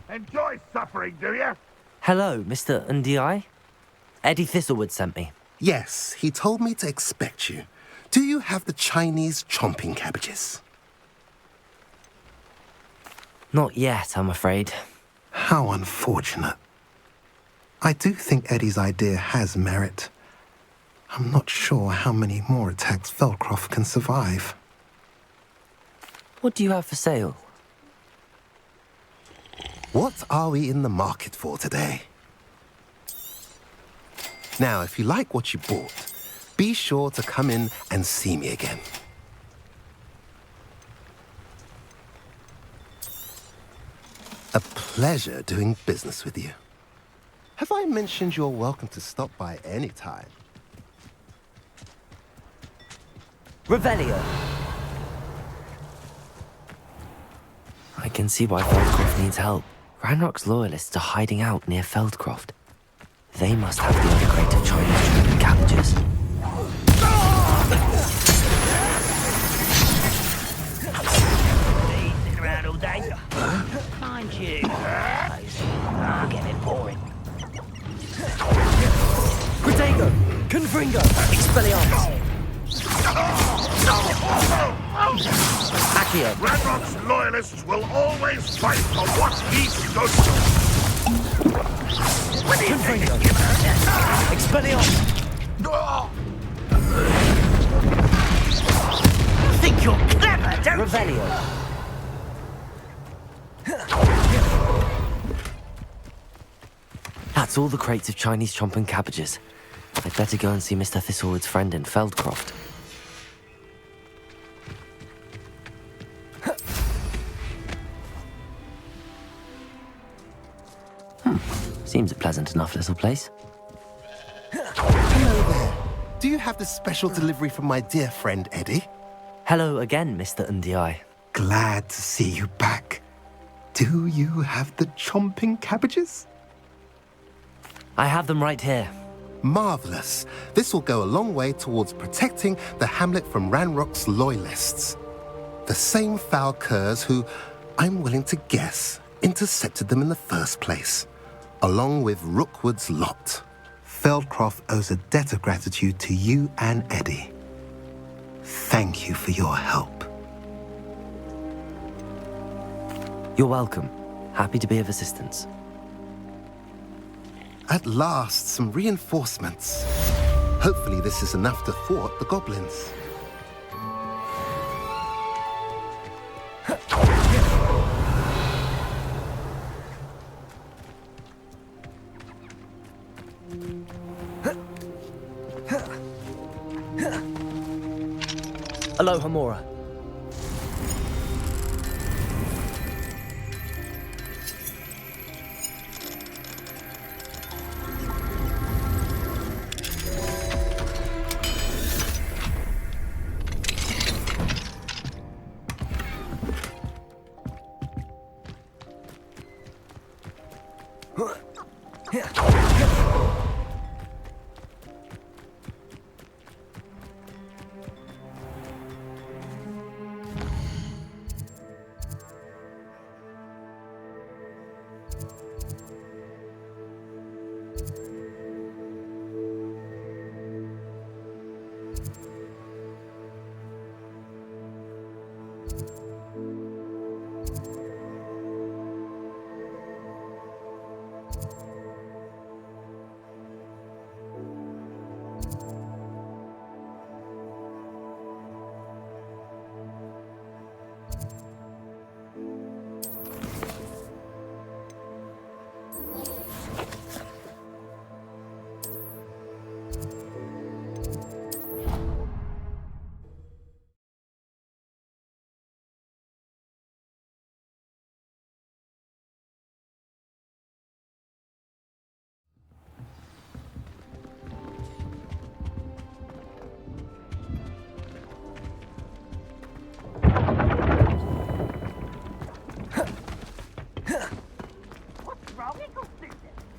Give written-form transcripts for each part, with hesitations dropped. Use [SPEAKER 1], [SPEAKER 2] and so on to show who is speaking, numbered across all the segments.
[SPEAKER 1] Enjoy suffering, do you?
[SPEAKER 2] Hello, Mr. Ndi? Eddie Thistlewood sent me.
[SPEAKER 3] Yes, he told me to expect you. Do you have the Chinese chomping cabbages?
[SPEAKER 2] Not yet, I'm afraid.
[SPEAKER 3] How unfortunate. I do think Eddie's idea has merit. I'm not sure how many more attacks Feldcroft can survive.
[SPEAKER 2] What do you have for sale?
[SPEAKER 3] What are we in the market for today? Now, if you like what you bought, be sure to come in and see me again. A pleasure doing business with you. Have I mentioned you're welcome to stop by any time?
[SPEAKER 2] Revelio! I can see why Feldcroft needs help. Ranrock's loyalists are hiding out near Feldcroft. They must have the other crate of Chinese chomping cabbages.
[SPEAKER 4] Sitting around all day. Mind you, I'm getting boring.
[SPEAKER 2] Protego! Confringo! Expelliarmus! Accio!
[SPEAKER 1] Ranrock's loyalists will always fight for what he stood for. What do you think?
[SPEAKER 2] Expelliarmus!
[SPEAKER 4] You think you're clever, don't you?
[SPEAKER 2] Revelio! That's all the crates of Chinese chomping cabbages. I'd better go and see Mr. Thistlewood's friend in Feldcroft. Seems a pleasant enough little place.
[SPEAKER 3] Hello there. Do you have the special delivery from my dear friend Eddie?
[SPEAKER 2] Hello again, Mr. Ndi.
[SPEAKER 3] Glad to see you back. Do you have the chomping cabbages?
[SPEAKER 2] I have them right here.
[SPEAKER 3] Marvelous. This will go a long way towards protecting the hamlet from Ranrock's loyalists. The same foul curs who, I'm willing to guess, intercepted them in the first place, along with Rookwood's lot. Feldcroft owes a debt of gratitude to you and Eddie. Thank you for your help.
[SPEAKER 2] You're welcome. Happy to be of assistance.
[SPEAKER 3] At last, some reinforcements. Hopefully this is enough to thwart the goblins.
[SPEAKER 2] Aloha Mora.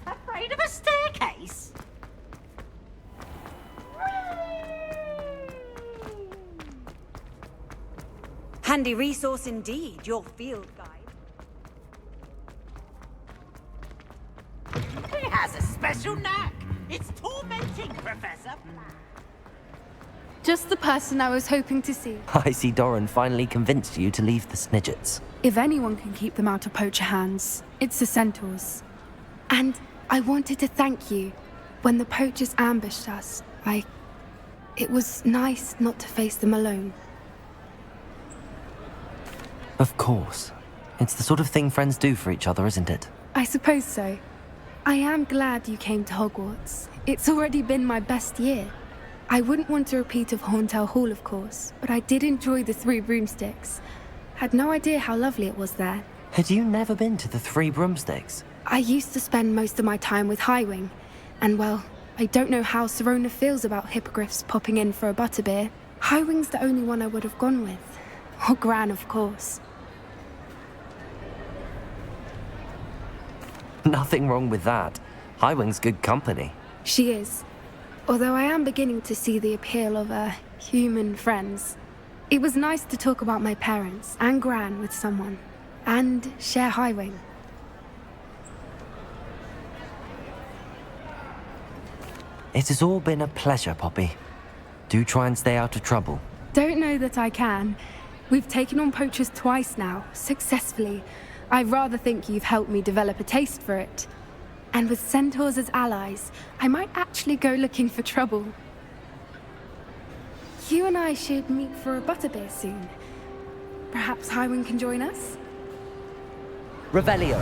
[SPEAKER 5] Afraid of a staircase?
[SPEAKER 6] Handy resource indeed, your field guide.
[SPEAKER 5] special knack. It's tormenting, Professor.
[SPEAKER 6] Just the person I was hoping to see.
[SPEAKER 2] I see Doran finally convinced you to leave the Snidgets.
[SPEAKER 6] If anyone can keep them out of poacher hands, it's the centaurs. And I wanted to thank you. When the poachers ambushed us, it was nice not to face them alone.
[SPEAKER 2] Of course. It's the sort of thing friends do for each other, isn't it?
[SPEAKER 6] I suppose so. I am glad you came to Hogwarts. It's already been my best year. I wouldn't want a repeat of Horntail Hall, of course, but I did enjoy the Three Broomsticks. Had no idea how lovely it was there.
[SPEAKER 2] Had you never been to the Three Broomsticks?
[SPEAKER 6] I used to spend most of my time with Highwing, and well, I don't know how Serona feels about hippogriffs popping in for a butterbeer. Highwing's the only one I would have gone with. Or Gran, of course.
[SPEAKER 2] Nothing wrong with that. Highwing's good company.
[SPEAKER 6] She is. Although I am beginning to see the appeal of, human friends. It was nice to talk about my parents and Gran with someone. And share Highwing.
[SPEAKER 2] It has all been a pleasure, Poppy. Do try and stay out of trouble.
[SPEAKER 6] Don't know that I can. We've taken on poachers twice now, successfully. I rather think you've helped me develop a taste for it. And with centaurs as allies, I might actually go looking for trouble. You and I should meet for a butterbeer soon. Perhaps Highwing can join us?
[SPEAKER 2] Revelio.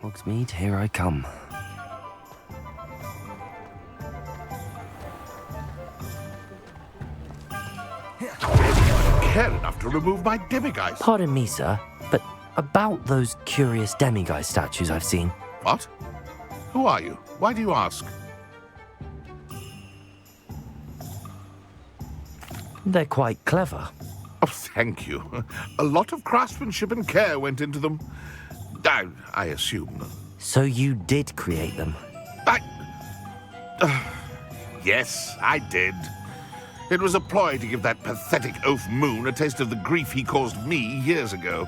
[SPEAKER 2] Hogsmeade, here I come.
[SPEAKER 1] Care enough to remove my demiguise.
[SPEAKER 2] Pardon me, sir, but about those curious demiguise statues I've seen.
[SPEAKER 1] What? Who are you? Why do you ask?
[SPEAKER 2] They're quite clever.
[SPEAKER 1] Oh, thank you. A lot of craftsmanship and care went into them. I assume.
[SPEAKER 2] So you did create them?
[SPEAKER 1] Yes, I did. It was a ploy to give that pathetic oaf Moon a taste of the grief he caused me years ago.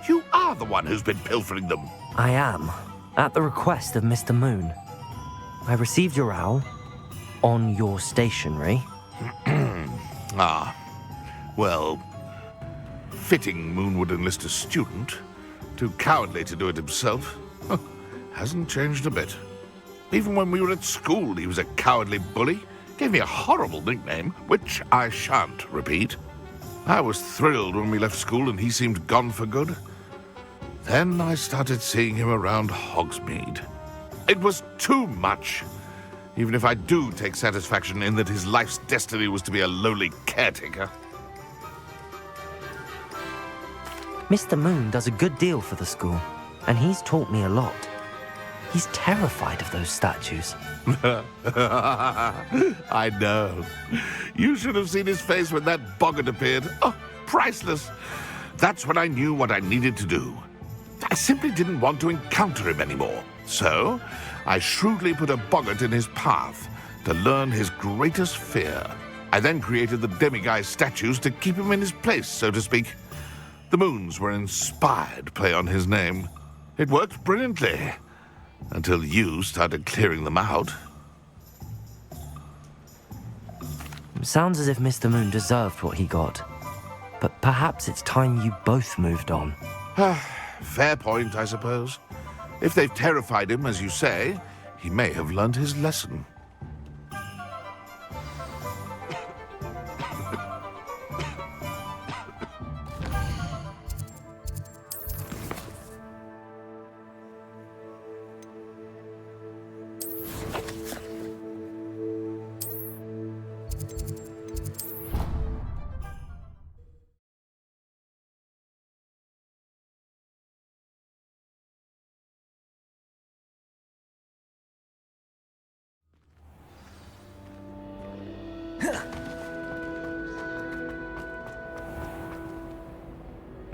[SPEAKER 1] You are the one who's been pilfering them.
[SPEAKER 2] I am, at the request of Mr. Moon. I received your owl on your stationery.
[SPEAKER 1] Ah, well, fitting Moon would enlist a student. Too cowardly to do it himself. Hasn't changed a bit. Even when we were at school, he was a cowardly bully. Gave me a horrible nickname, which I shan't repeat. I was thrilled when we left school and he seemed gone for good. Then I started seeing him around Hogsmeade. It was too much. Even if I do take satisfaction in that his life's destiny was to be a lowly caretaker.
[SPEAKER 2] Mr. Moon does a good deal for the school, and he's taught me a lot. He's terrified of those statues.
[SPEAKER 1] I know. You should have seen his face when that boggart appeared. Oh, priceless. That's when I knew what I needed to do. I simply didn't want to encounter him anymore. So, I shrewdly put a boggart in his path to learn his greatest fear. I then created the demiguise statues to keep him in his place, so to speak. The moons were inspired play on his name. It worked brilliantly, until you started clearing them out.
[SPEAKER 2] Sounds as if Mr. Moon deserved what he got. But perhaps it's time you both moved on.
[SPEAKER 1] Fair point, I suppose. If they've terrified him, as you say, he may have learned his lesson.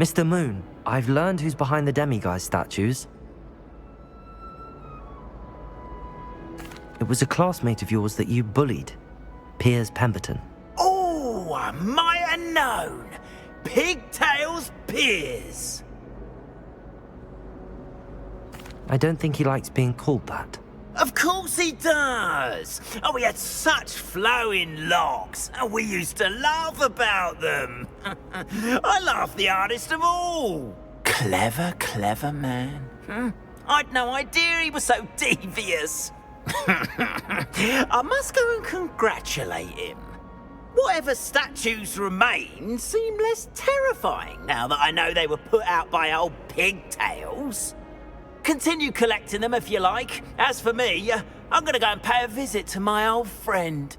[SPEAKER 2] Mr. Moon, I've learned who's behind the demiguise statues. It was a classmate of yours that you bullied, Piers Pemberton.
[SPEAKER 7] Oh, I might have known. Pigtails Piers.
[SPEAKER 2] I don't think he likes being called that.
[SPEAKER 7] Of course he does. Oh, he had such flowing locks, and we used to laugh about them. I laughed the hardest of all. Clever, clever man. I'd no idea he was so devious. I must go and congratulate him. Whatever statues remain seem less terrifying now that I know they were put out by old pigtails. Continue collecting them if you like. As for me, I'm gonna go and pay a visit to my old friend.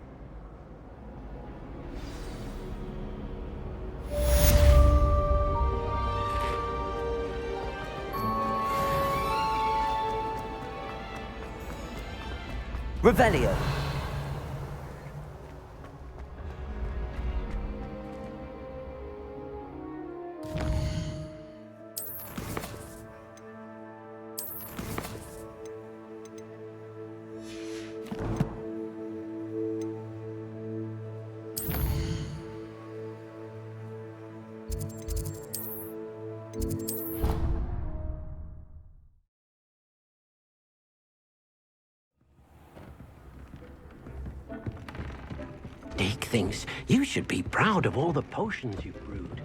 [SPEAKER 2] Revelio.
[SPEAKER 8] Deke thinks you should be proud of all the potions you've brewed.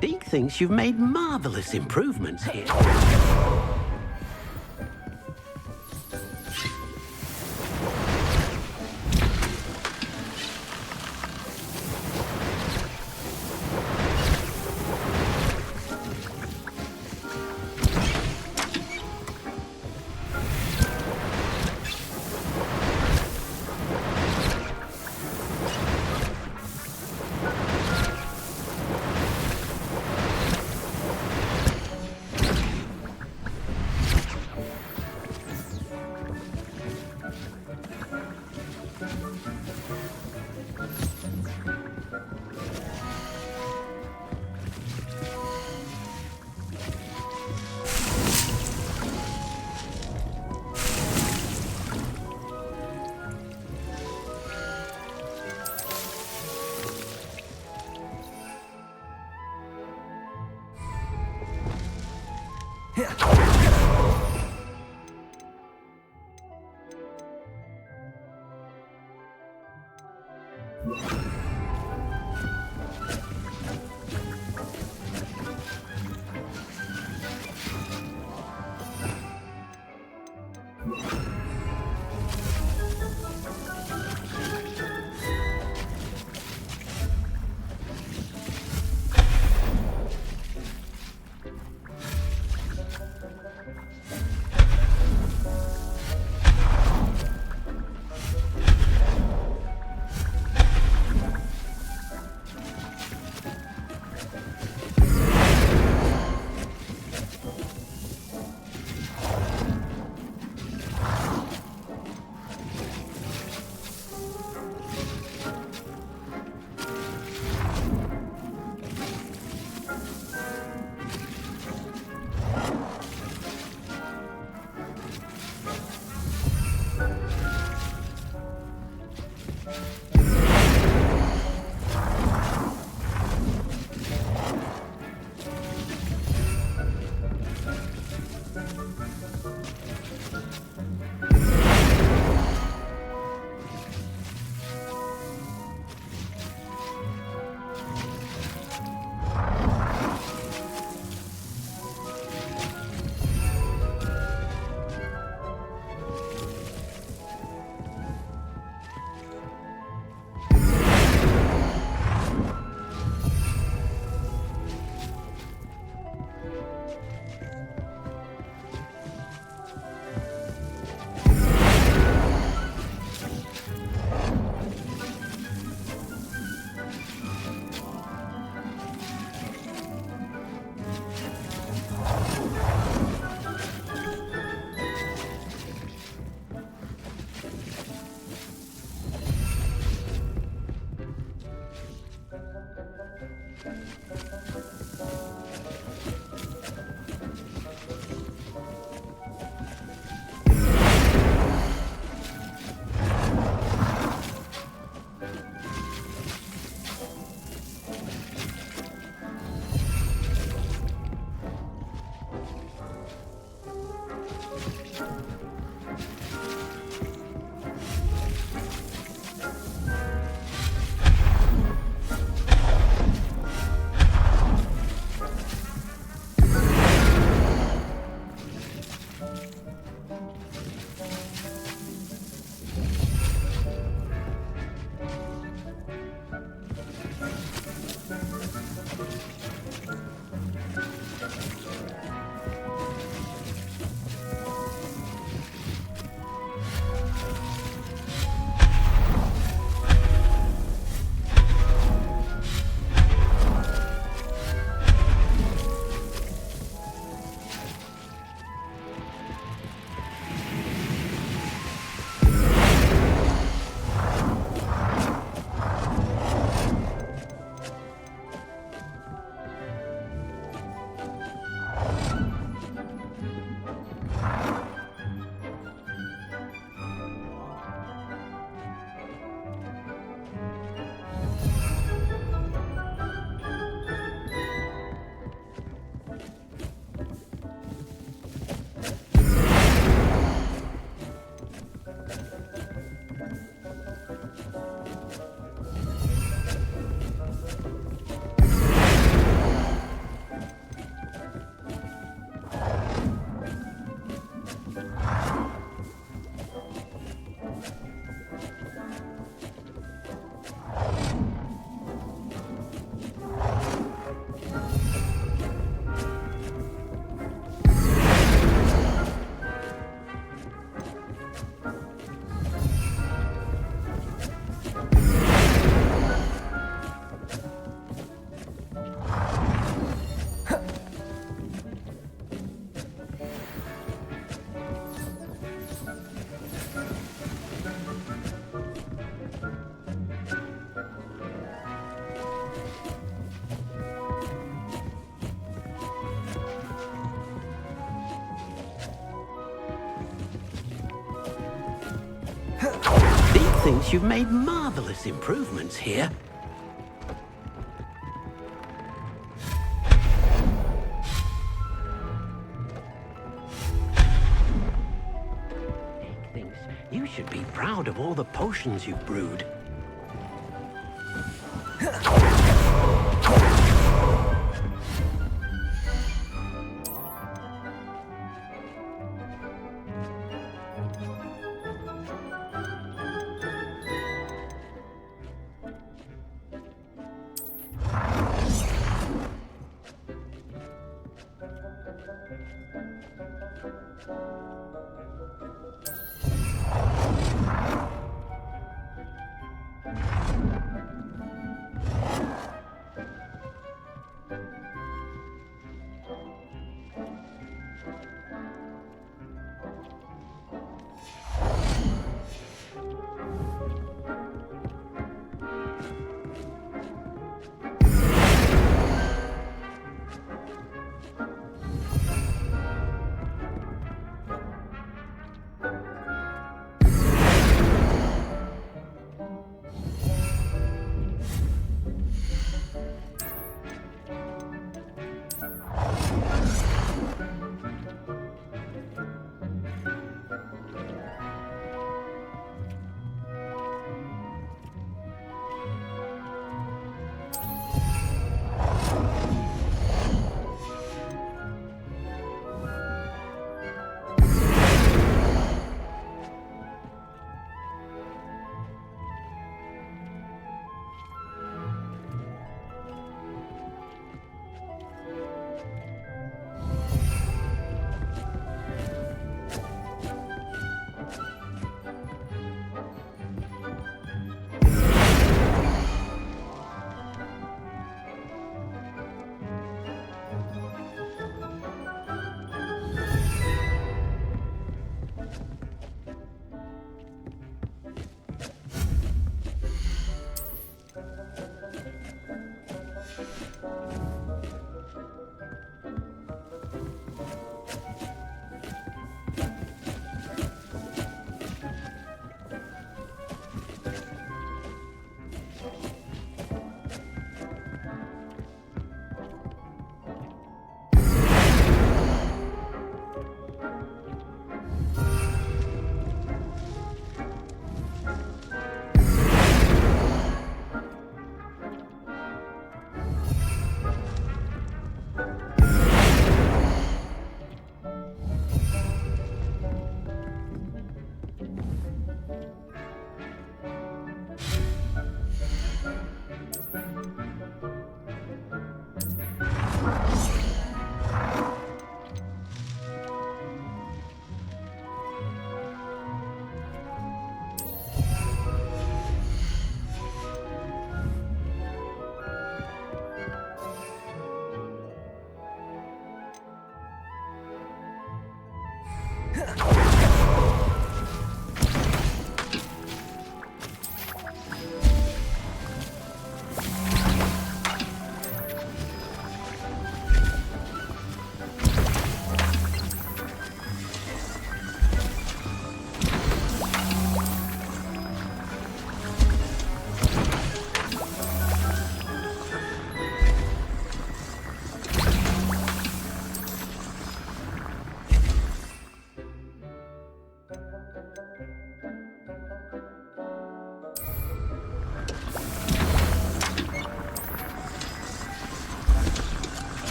[SPEAKER 8] Deke thinks you've made marvelous improvements here. thinks you've made marvelous improvements here. Nick thinks you should be proud of all the potions you've brewed.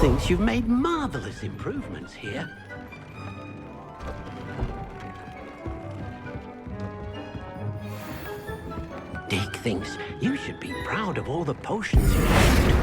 [SPEAKER 8] thinks you've made marvelous improvements here. Dick thinks you should be proud of all the potions you've made.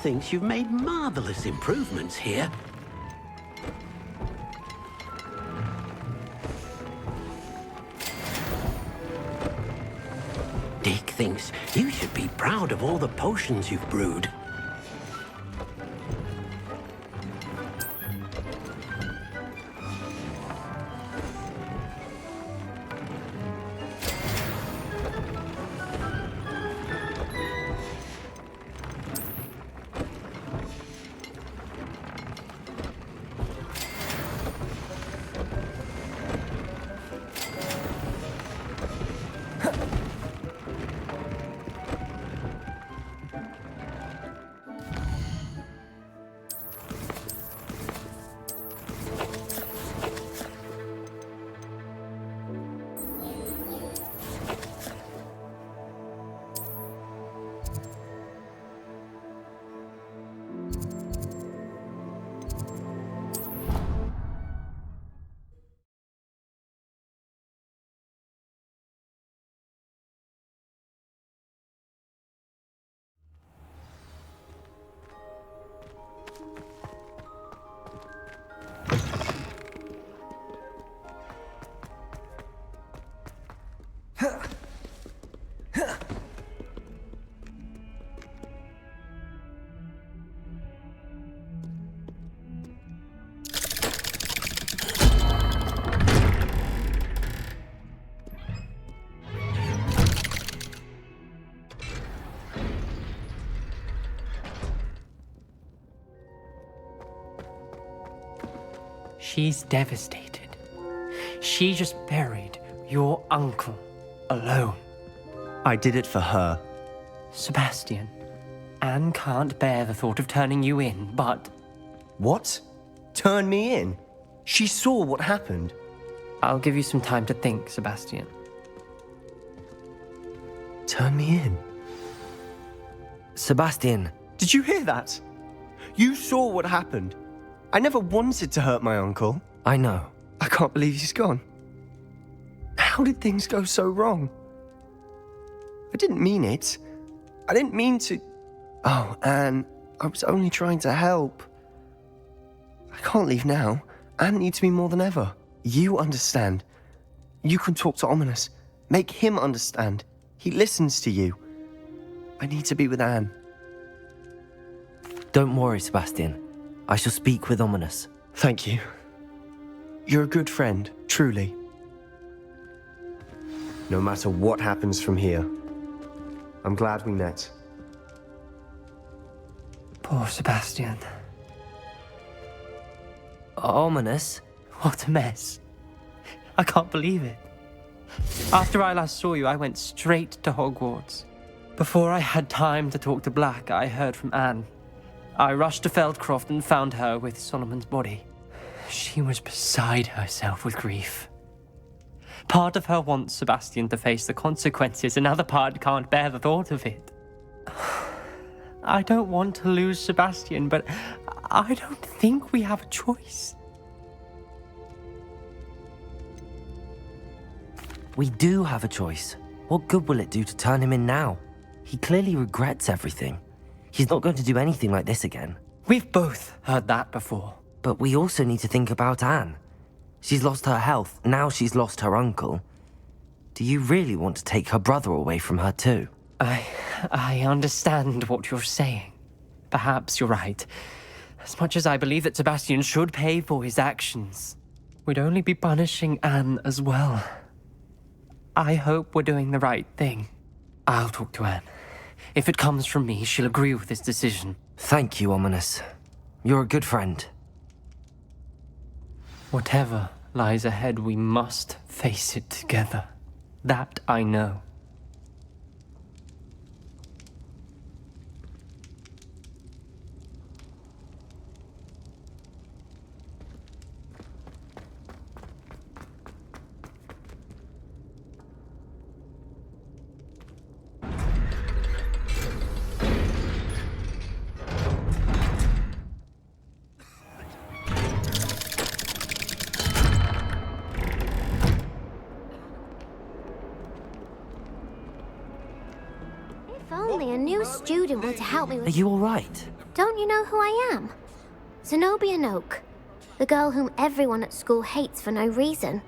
[SPEAKER 8] thinks you've made marvelous improvements here. Dick thinks you should be proud of all the potions you've brewed.
[SPEAKER 9] She's devastated. She just buried your uncle alone.
[SPEAKER 10] I did it for her.
[SPEAKER 9] Sebastian, Anne can't bear the thought of turning you in, but...
[SPEAKER 10] What? Turn me in? She saw what happened.
[SPEAKER 9] I'll give you some time to think, Sebastian.
[SPEAKER 10] Turn me in?
[SPEAKER 2] Sebastian.
[SPEAKER 10] Did you hear that? You saw what happened. I never wanted to hurt my uncle.
[SPEAKER 2] I know.
[SPEAKER 10] I can't believe he's gone. How did things go so wrong? I didn't mean it. I didn't mean to... Oh, Anne, I was only trying to help. I can't leave now. Anne needs me more than ever. You understand. You can talk to Ominous. Make him understand. He listens to you. I need to be with Anne.
[SPEAKER 2] Don't worry, Sebastian. I shall speak with Ominous.
[SPEAKER 10] Thank you. You're a good friend, truly. No matter what happens from here, I'm glad we met.
[SPEAKER 9] Poor Sebastian.
[SPEAKER 2] Ominous?
[SPEAKER 9] What a mess. I can't believe it. After I last saw you, I went straight to Hogwarts. Before I had time to talk to Black, I heard from Anne. I rushed to Feldcroft and found her with Solomon's body. She was beside herself with grief. Part of her wants Sebastian to face the consequences, another part can't bear the thought of it. I don't want to lose Sebastian, but I don't think we have a choice.
[SPEAKER 2] We do have a choice. What good will it do to turn him in now? He clearly regrets everything. He's not going to do anything like this again.
[SPEAKER 9] We've both heard that before.
[SPEAKER 2] But we also need to think about Anne. She's lost her health, now she's lost her uncle. Do you really want to take her brother away from her too?
[SPEAKER 9] I understand what you're saying. Perhaps you're right. As much as I believe that Sebastian should pay for his actions, we'd only be punishing Anne as well. I hope we're doing the right thing. I'll talk to Anne. If it comes from me, she'll agree with this decision.
[SPEAKER 2] Thank you, Ominous. You're a good friend.
[SPEAKER 9] Whatever lies ahead, we must face it together. That I know.
[SPEAKER 11] a student were to help me
[SPEAKER 2] Are
[SPEAKER 11] with...
[SPEAKER 2] you alright?
[SPEAKER 11] Don't you know who I am? Zenobia Noak. The girl whom everyone at school hates for no reason.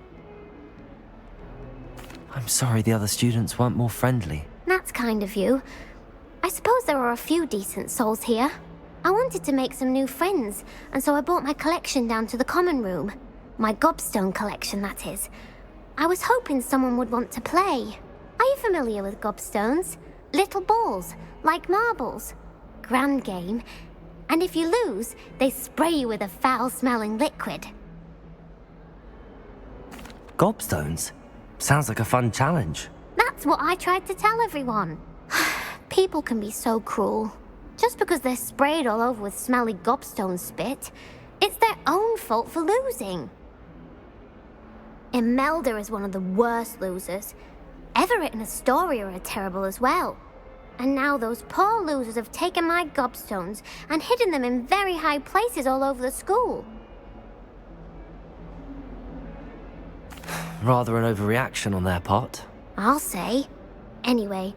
[SPEAKER 2] I'm sorry the other students weren't more friendly.
[SPEAKER 11] That's kind of you. I suppose there are a few decent souls here. I wanted to make some new friends, and so I brought my collection down to the common room. My gobstone collection, that is. I was hoping someone would want to play. Are you familiar with gobstones? Little balls, like marbles. Grand game. And if you lose, they spray you with a foul-smelling liquid.
[SPEAKER 2] Gobstones? Sounds like a fun challenge.
[SPEAKER 11] That's what I tried to tell everyone. People can be so cruel. Just because they're sprayed all over with smelly gobstone spit, it's their own fault for losing. Imelda is one of the worst losers. Everett and Astoria are terrible as well. And now those poor losers have taken my gobstones and hidden them in very high places all over the school.
[SPEAKER 2] Rather an overreaction on their part.
[SPEAKER 11] I'll say. Anyway,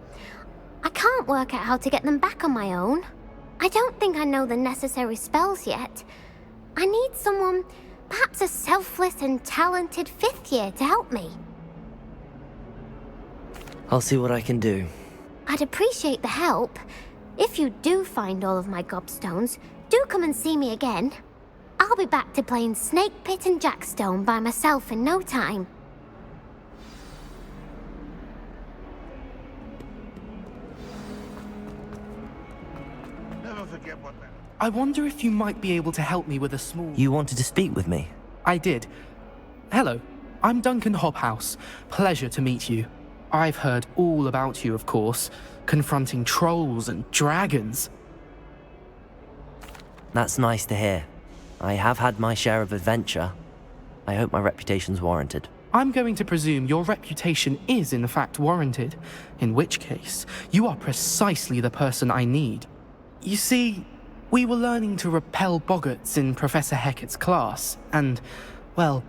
[SPEAKER 11] I can't work out how to get them back on my own. I don't think I know the necessary spells yet. I need someone, perhaps a selfless and talented 5th year to help me.
[SPEAKER 2] I'll see what I can do.
[SPEAKER 11] I'd appreciate the help. If you do find all of my gobstones, do come and see me again. I'll be back to playing Snake Pit and Jackstone by myself in no time.
[SPEAKER 1] Never forget what that...
[SPEAKER 12] I wonder if you might be able to help me with a small...
[SPEAKER 2] You wanted to speak with me?
[SPEAKER 12] I did. Hello, I'm Duncan Hobhouse. Pleasure to meet you. I've heard all about you, of course, confronting trolls and dragons.
[SPEAKER 2] That's nice to hear. I have had my share of adventure. I hope my reputation's warranted.
[SPEAKER 12] I'm going to presume your reputation is in fact warranted, in which case, you are precisely the person I need. You see, we were learning to repel boggarts in Professor Hecat's class, and, well,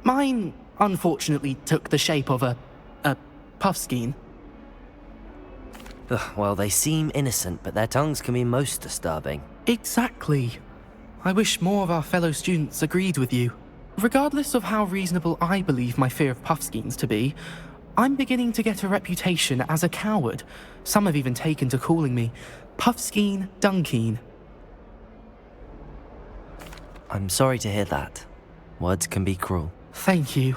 [SPEAKER 12] mine unfortunately took the shape of a puffskein.
[SPEAKER 2] Well, they seem innocent, but their tongues can be most disturbing.
[SPEAKER 12] Exactly. I wish more of our fellow students agreed with you. Regardless of how reasonable I believe my fear of puffskeins to be, I'm beginning to get a reputation as a coward. Some have even taken to calling me Puffskeen Dunkeen.
[SPEAKER 2] I'm sorry to hear that. Words can be cruel.
[SPEAKER 12] Thank you.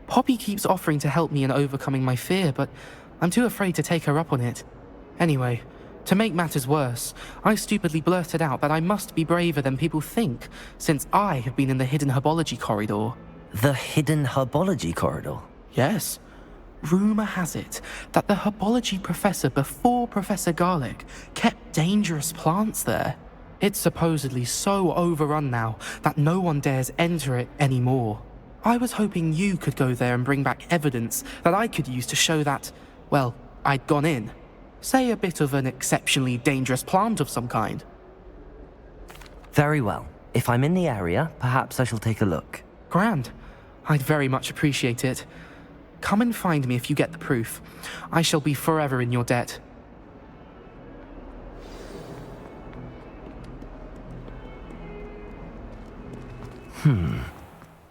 [SPEAKER 12] Poppy keeps offering to help me in overcoming my fear, but I'm too afraid to take her up on it. Anyway, to make matters worse, I stupidly blurted out that I must be braver than people think, since I have been in the hidden herbology corridor.
[SPEAKER 2] The hidden herbology corridor?
[SPEAKER 12] Yes. Rumour has it that the herbology professor before Professor Garlic kept dangerous plants there. It's supposedly so overrun now that no one dares enter it anymore. I was hoping you could go there and bring back evidence that I could use to show that, well, I'd gone in. Say a bit of an exceptionally dangerous plant of some kind.
[SPEAKER 2] Very well. If I'm in the area, perhaps I shall take a look.
[SPEAKER 12] Grand. I'd very much appreciate it. Come and find me if you get the proof. I shall be forever in your debt.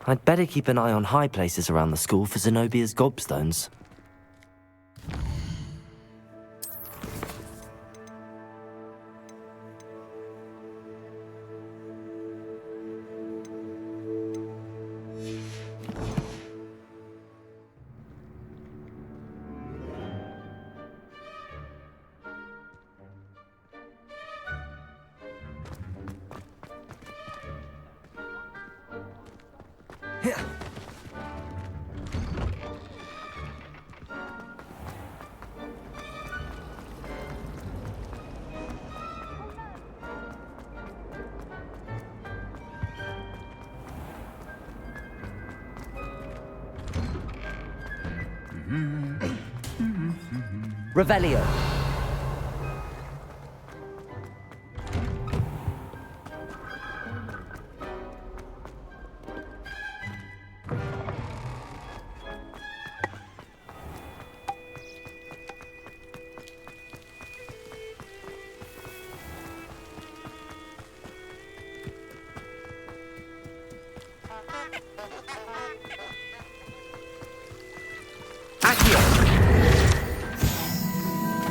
[SPEAKER 2] I'd better keep an eye on high places around the school for Zenobia's gobstones. Revelio.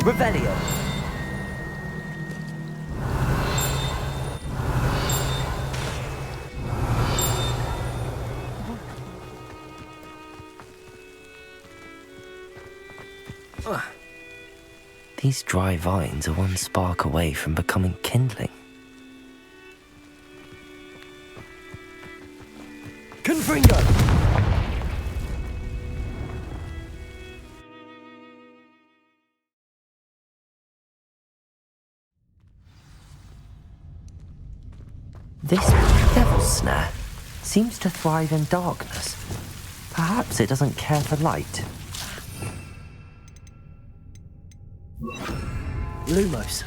[SPEAKER 2] Revelio. These dry vines are one spark away from becoming kindling.
[SPEAKER 7] Confringo!
[SPEAKER 2] This devil's snare seems to thrive in darkness. Perhaps it doesn't care for light.
[SPEAKER 7] Lumos.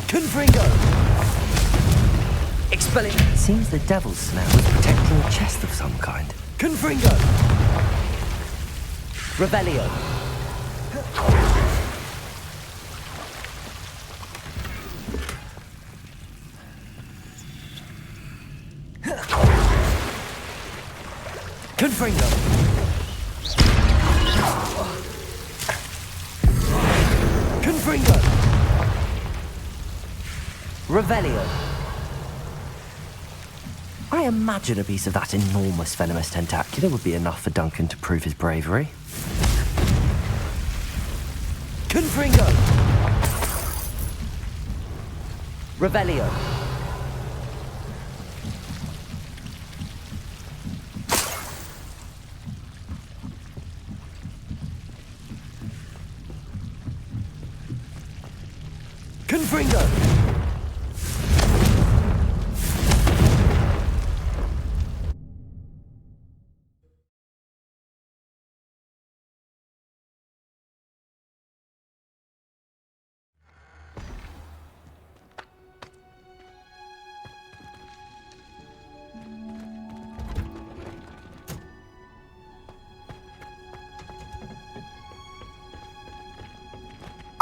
[SPEAKER 7] Confringo! Expelling.
[SPEAKER 2] Seems the devil's snare was protecting a chest of some kind.
[SPEAKER 7] Confringo!
[SPEAKER 2] Revelio.
[SPEAKER 7] Confringo! Confringo!
[SPEAKER 2] Revelio. I imagine a piece of that enormous venomous tentacula would be enough for Duncan to prove his bravery.
[SPEAKER 7] Confringo!
[SPEAKER 2] Revelio.
[SPEAKER 7] Confringo!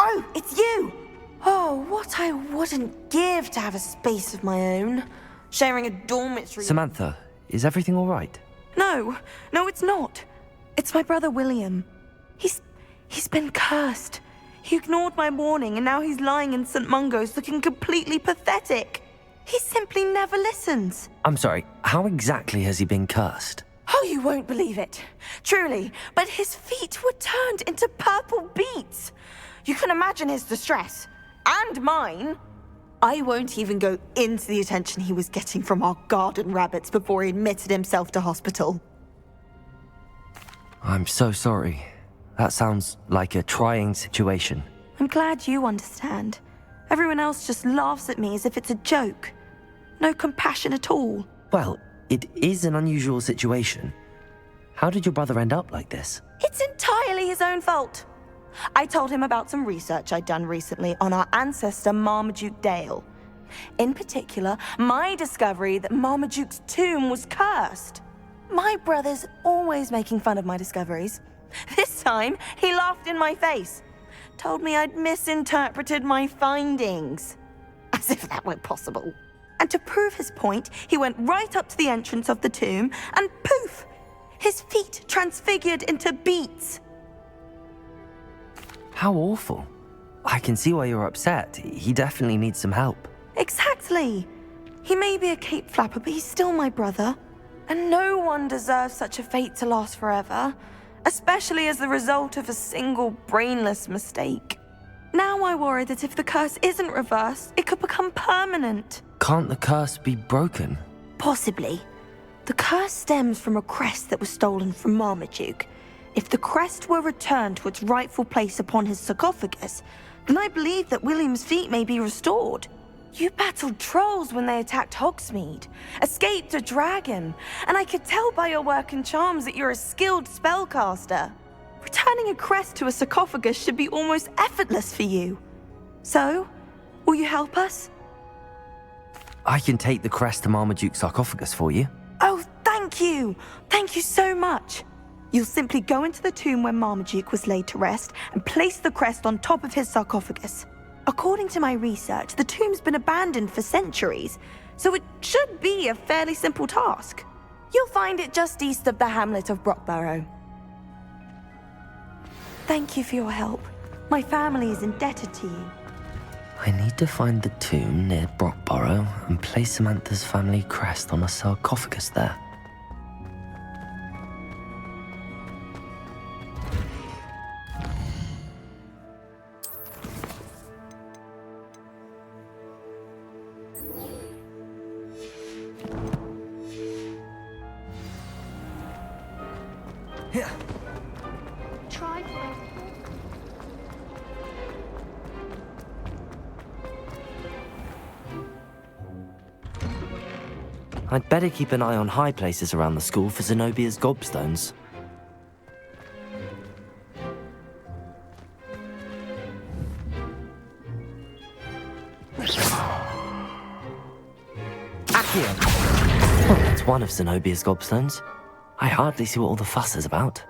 [SPEAKER 13] Oh, it's you! Oh, what I wouldn't give to have a space of my own. Sharing a dormitory.
[SPEAKER 2] Samantha, is everything all right?
[SPEAKER 13] No, it's not. It's my brother William. He's been cursed. He ignored my warning and now he's lying in St. Mungo's looking completely pathetic. He simply never listens.
[SPEAKER 2] I'm sorry, how exactly has he been cursed?
[SPEAKER 13] Oh, you won't believe it. Truly, but his feet were turned into purple beets. You can imagine his distress. And mine. I won't even go into the attention he was getting from our garden rabbits before he admitted himself to hospital.
[SPEAKER 2] I'm so sorry. That sounds like a trying situation.
[SPEAKER 13] I'm glad you understand. Everyone else just laughs at me as if it's a joke. No compassion at all.
[SPEAKER 2] Well, it is an unusual situation. How did your brother end up like this?
[SPEAKER 13] It's entirely his own fault. I told him about some research I'd done recently on our ancestor Marmaduke Dale. In particular, my discovery that Marmaduke's tomb was cursed. My brother's always making fun of my discoveries. This time, he laughed in my face. Told me I'd misinterpreted my findings. As if that were possible. And to prove his point, he went right up to the entrance of the tomb and poof! His feet transfigured into beets.
[SPEAKER 2] How awful. I can see why you're upset. He definitely needs some help.
[SPEAKER 13] Exactly. He may be a cape flapper, but he's still my brother. And no one deserves such a fate to last forever, especially as the result of a single brainless mistake. Now I worry that if the curse isn't reversed, it could become permanent.
[SPEAKER 2] Can't the curse be broken?
[SPEAKER 13] Possibly. The curse stems from a crest that was stolen from Marmaduke. If the crest were returned to its rightful place upon his sarcophagus, then I believe that William's feet may be restored. You battled trolls when they attacked Hogsmeade, escaped a dragon, and I could tell by your work and charms that you're a skilled spellcaster. Returning a crest to a sarcophagus should be almost effortless for you. So, will you help us?
[SPEAKER 2] I can take the crest to Marmaduke's sarcophagus for you.
[SPEAKER 13] Oh, thank you! Thank you so much! You'll simply go into the tomb where Marmaduke was laid to rest and place the crest on top of his sarcophagus. According to my research, the tomb's been abandoned for centuries, so it should be a fairly simple task. You'll find it just east of the hamlet of Brockborough. Thank you for your help. My family is indebted to you.
[SPEAKER 2] I need to find the tomb near Brockborough and place Samantha's family crest on a sarcophagus there. I'd better keep an eye on high places around the school for Zenobia's gobstones. Accio! Well, that's one of Zenobia's gobstones. I hardly see what all the fuss is about.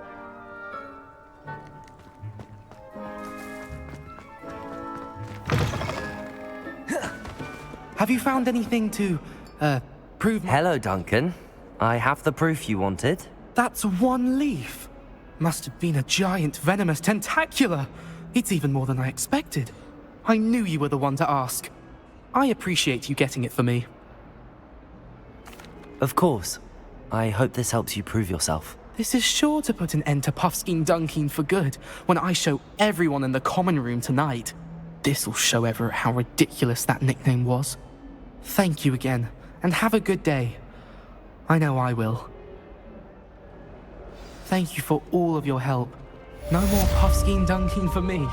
[SPEAKER 12] Have you found anything to, prove...
[SPEAKER 2] Hello, Duncan. I have the proof you wanted.
[SPEAKER 12] That's one leaf. Must have been a giant venomous tentacula. It's even more than I expected. I knew you were the one to ask. I appreciate you getting it for me.
[SPEAKER 2] Of course. I hope this helps you prove yourself.
[SPEAKER 12] This is sure to put an end to Puffskein Dunkeen for good when I show everyone in the common room tonight. This'll show Everett how ridiculous that nickname was. Thank you again, and have a good day. I know I will. Thank you for all of your help. No more Puffskein Dunkeen for me.